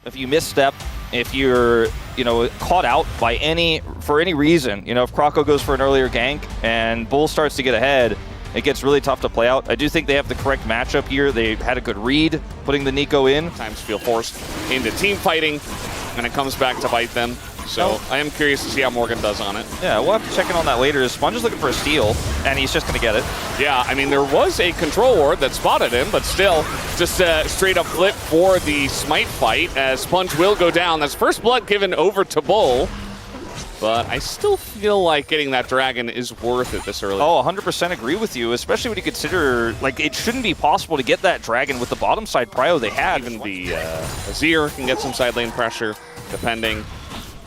if you misstep, if you're, caught out by for any reason, if Croco goes for an earlier gank and Bull starts to get ahead, it gets really tough to play out. I do think they have the correct matchup here. They had a good read putting the Nico in. Times feel forced into team fighting, and it comes back to bite them. So I am curious to see how Morgan does on it. Yeah, we'll have to check in on that later. Sponge is looking for a steal, and he's just going to get it. Yeah, I mean, there was a control ward that spotted him, but still, just a straight up flip for the smite fight as Sponge will go down. That's first blood given over to Bull, but I still feel like getting that dragon is worth it this early. Oh, 100% agree with you, especially when you consider, it shouldn't be possible to get that dragon with the bottom side prio they had. Even the Azir can get some side lane pressure, depending.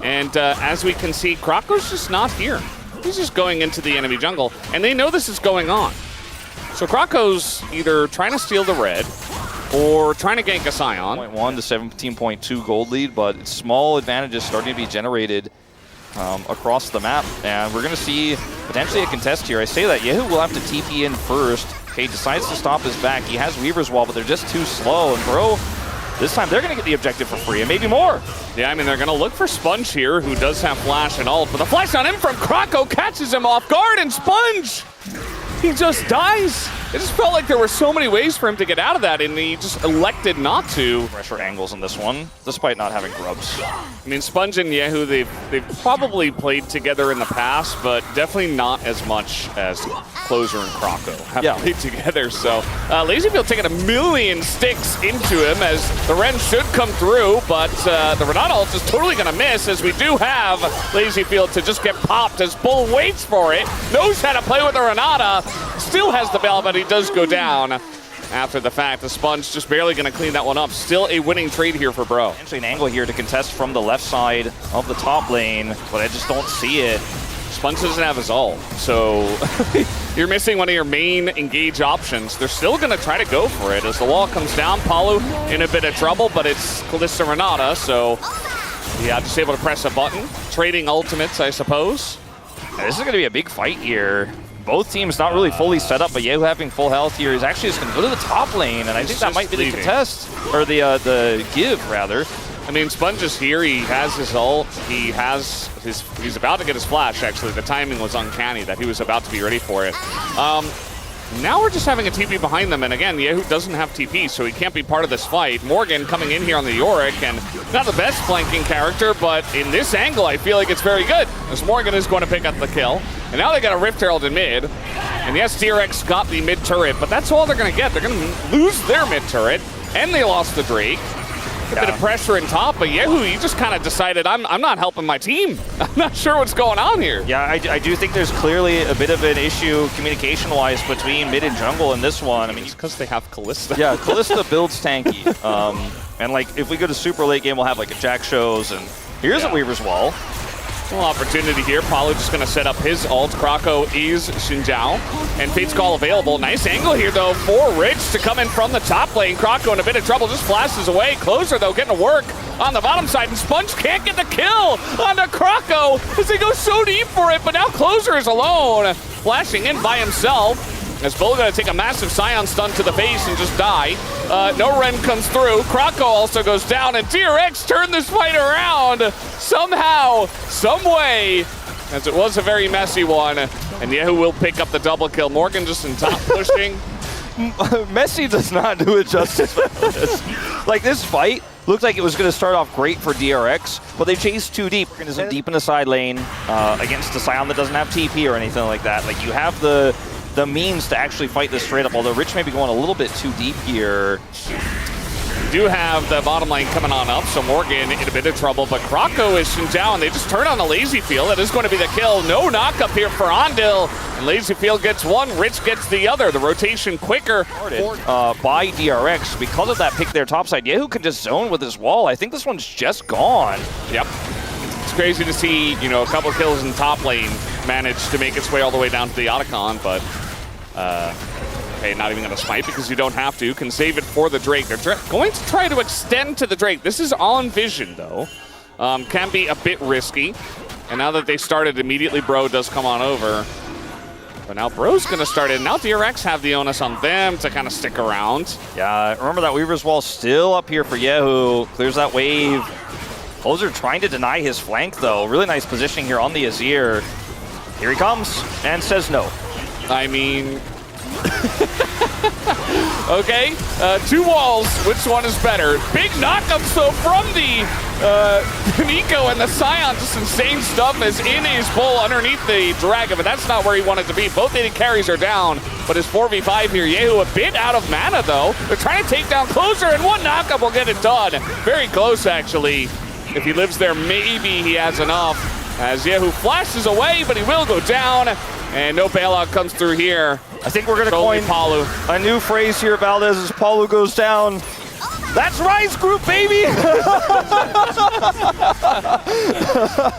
And as we can see, Croco's just not here. He's just going into the enemy jungle, and they know this is going on. So Croco's either trying to steal the red or trying to gank a Scion. 0.1 to 17.2 gold lead, but small advantages starting to be generated across the map. And we're going to see potentially a contest here. I say that Yehu will have to TP in first. Okay, decides to stop his back. He has Weaver's Wall, but they're just too slow. And Bro, this time they're going to get the objective for free, and maybe more. Yeah, I mean, they're going to look for Sponge here, who does have flash and ult, but the flash on him from Croco catches him off guard, and Sponge, he just dies. It just felt like there were so many ways for him to get out of that, and he just elected not to. Pressure angles in this one, despite not having grubs. I mean, Sponge and Yehu, they've probably played together in the past, but definitely not as much as Closer and Croco have played together. So LazyField taking a million sticks into him as the Ren should come through, but the Renata ult is totally going to miss as we do have LazyField to just get popped as Bull waits for it, knows how to play with the Renata, still has the bell, but he does go down after the fact. The Sponge just barely going to clean that one up. Still a winning trade here for Bro. Actually an angle here to contest from the left side of the top lane, but I just don't see it. Sponge doesn't have his ult, so you're missing one of your main engage options. They're still going to try to go for it as the wall comes down. Palu in a bit of trouble, but it's Kalista Renata, so yeah, just able to press a button. Trading ultimates, I suppose. Yeah, this is going to be a big fight here. Both teams not really fully set up, but Yehu having full health here is actually just going to go to the top lane, and I think that might be the contest, or the give, rather. I mean, Sponge is here. He has his ult. He's about to get his flash, actually. The timing was uncanny that he was about to be ready for it. Now we're just having a TP behind them, and again, Yehu doesn't have TP, so he can't be part of this fight. Morgan coming in here on the Yorick, and not the best flanking character, but in this angle, I feel like it's very good, as Morgan is going to pick up the kill. And now they got a Rift Herald in mid, and yes, DRX got the mid turret, but that's all they're going to get. They're going to lose their mid turret, and they lost the Drake. A bit of pressure in top, but Yehu, he just kind of decided, I'm not helping my team. I'm not sure what's going on here. Yeah, I do think there's clearly a bit of an issue communication-wise between mid and jungle in this one. I mean, it's because they have Kalista. Yeah, Kalista builds tanky. And if we go to super late game, we'll have a Jack shows, and here's a Weaver's Wall. Little opportunity here. Palu just going to set up his ult. Croco is Xinjiao, and Fate's Call available. Nice angle here, though, for Rich to come in from the top lane. Croco in a bit of trouble, just flashes away. Closer, though, getting to work on the bottom side, and Sponge can't get the kill onto Croco as they go so deep for it, but now Closer is alone, flashing in by himself. As Bull going to take a massive Scion stun to the face and just die. No Ren comes through. Croco also goes down, and DRX turned this fight around somehow, some way, as it was a very messy one. And Yehu will pick up the double kill. Morgan just in top pushing. Messi does not do it justice for this. This fight looked like it was going to start off great for DRX, but they chased too deep. Morgan isn't deep in the side lane against a Scion that doesn't have TP or anything like that. You have the means to actually fight this straight up, although Rich may be going a little bit too deep here. We do have the bottom lane coming on up, so Morgan in a bit of trouble, but Croco is Xinjiao, and they just turn on the LazyField. That is going to be the kill. No knock up here for Andil, and LazyField gets one, Rich gets the other. The rotation quicker by DRX. Because of that pick there topside, Yehu can just zone with his wall. I think this one's just gone. Yep. It's crazy to see, a couple kills in top lane manage to make its way all the way down to the Otacon, but okay, not even going to smite because you don't have to. Can save it for the Drake. They're going to try to extend to the Drake. This is on vision, though. Can be a bit risky. And now that they started immediately, Bro does come on over. But now Bro's going to start in. Now DRX have the onus on them to kind of stick around. Yeah, remember that Weaver's Wall still up here for Yehu. Clears that wave. Closer trying to deny his flank, though. Really nice positioning here on the Azir. Here he comes and says no. I mean... Okay, 2 walls. Which one is better? Big knockups, though, from the Nico and the Scion. Just insane stuff as in his pull underneath the Dragon, but that's not where he wanted to be. Both AD carries are down, but his 4v5 here. Yehu a bit out of mana, though. They're trying to take down Closer, and one knockup will get it done. Very close, actually. If he lives there, maybe he has enough. As Yehu flashes away, but he will go down, and no bailout comes through here. I think we're going to coin a new phrase here, Valdez, as Palu goes down. That's Rise Group, baby!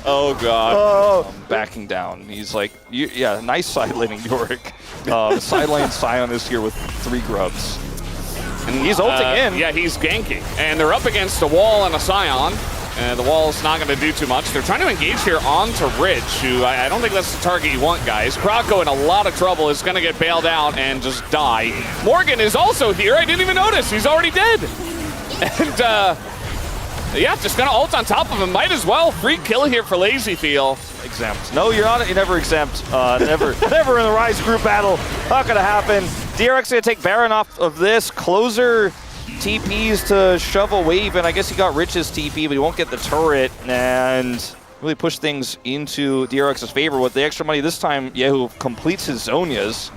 Oh, God. Oh, backing down. He's like, yeah, nice side laning Yorick. Side lane Scion is here with 3 grubs. And he's ulting in. Yeah, he's ganking. And they're up against a wall and a Scion. And the wall's not going to do too much. They're trying to engage here onto Rich, who I don't think that's the target you want, guys. Croco in a lot of trouble is going to get bailed out and just die. Morgan is also here. I didn't even notice. He's already dead. And, yeah, just going to ult on top of him. Might as well. Free kill here for LazyFeel. Exempt. No, you're on it. You're never exempt. Never in the Rise Group battle. Not going to happen. DRX going to take Baron off of this. Closer TPs to shove a wave, and I guess he got Rich's TP, but he won't get the turret, and really push things into DRX's favor. With the extra money this time, Yehu completes his Zonias,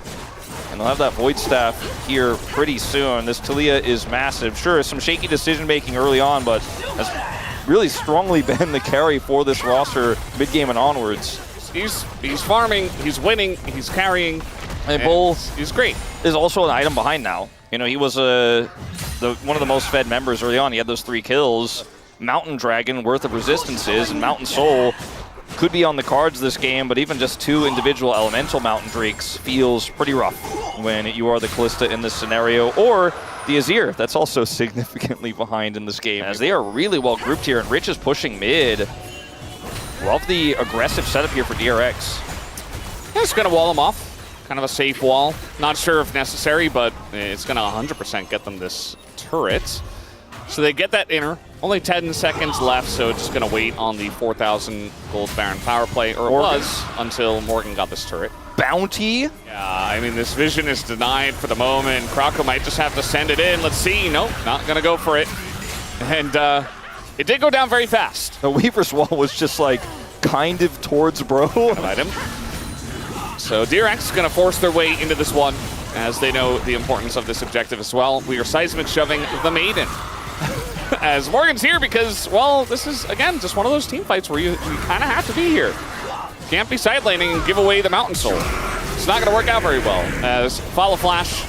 and they'll have that Void Staff here pretty soon. This Talia is massive. Sure, some shaky decision-making early on, but has really strongly been the carry for this roster mid-game and onwards. He's farming, he's winning, he's carrying, and Bull he's great. Is also an item behind now. You know, he was one of the most fed members early on. He had those 3 kills. Mountain Dragon, worth of resistances, and Mountain Soul could be on the cards this game, but even just 2 individual elemental Mountain Drakes feels pretty rough when you are the Kalista in this scenario, or the Azir, that's also significantly behind in this game, as they are really well grouped here, and Rich is pushing mid. Love the aggressive setup here for DRX. Just going to wall him off. Kind of a safe wall. Not sure if necessary, but it's going to 100% get them this turret. So they get that inner. Only 10 seconds left, so just going to wait on the 4,000 gold Baron power play, or it was until Morgan got this turret. Bounty? Yeah, I mean, this vision is denied for the moment. Croco might just have to send it in. Let's see. Nope, not going to go for it. And it did go down very fast. The Weaver's Wall was just like kind of towards Bro. Light him. So DRX is going to force their way into this one, as they know the importance of this objective as well. We are seismic shoving the Maiden. As Morgan's here because, well, this is, again, just one of those team fights where you kind of have to be here. Can't be side laning and give away the Mountain Soul. It's not going to work out very well. As follow flash,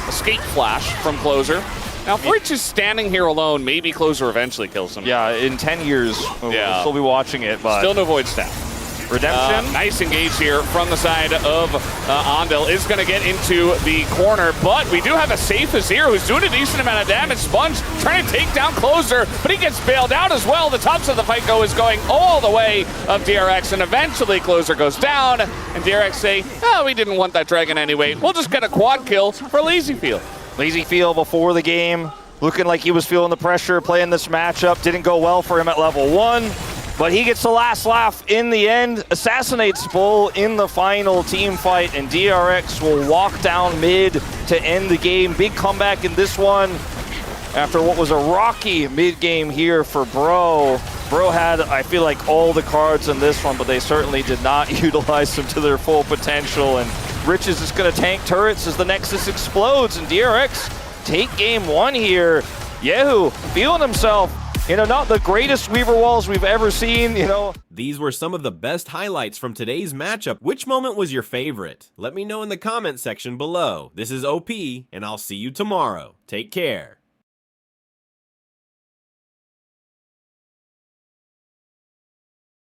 escape flash from Closer. Now, if Rich is standing here alone, maybe Closer eventually kills him. Yeah, in 10 years, we'll still be watching it, but... Still no Void Staff. Redemption. Nice engage here from the side of Andel. Is going to get into the corner, but we do have a safe Azir who's doing a decent amount of damage. Sponge trying to take down Closer, but he gets bailed out as well. The tops of the fight is going all the way of DRX, and eventually Closer goes down, and DRX say, oh, we didn't want that dragon anyway. We'll just get a quad kill for LazyFeel. LazyFeel before the game, looking like he was feeling the pressure, playing this matchup. Didn't go well for him at level 1. But he gets the last laugh in the end, assassinates Bull in the final team fight, and DRX will walk down mid to end the game. Big comeback in this one after what was a rocky mid-game here for Bro. Bro had, I feel like, all the cards in this one, but they certainly did not utilize them to their full potential. And Rich is just going to tank turrets as the Nexus explodes, and DRX take game 1 here. Yehu feeling himself. You know, not the greatest Weaver Walls we've ever seen, you know. These were some of the best highlights from today's matchup. Which moment was your favorite? Let me know in the comment section below. This is OP, and I'll see you tomorrow. Take care.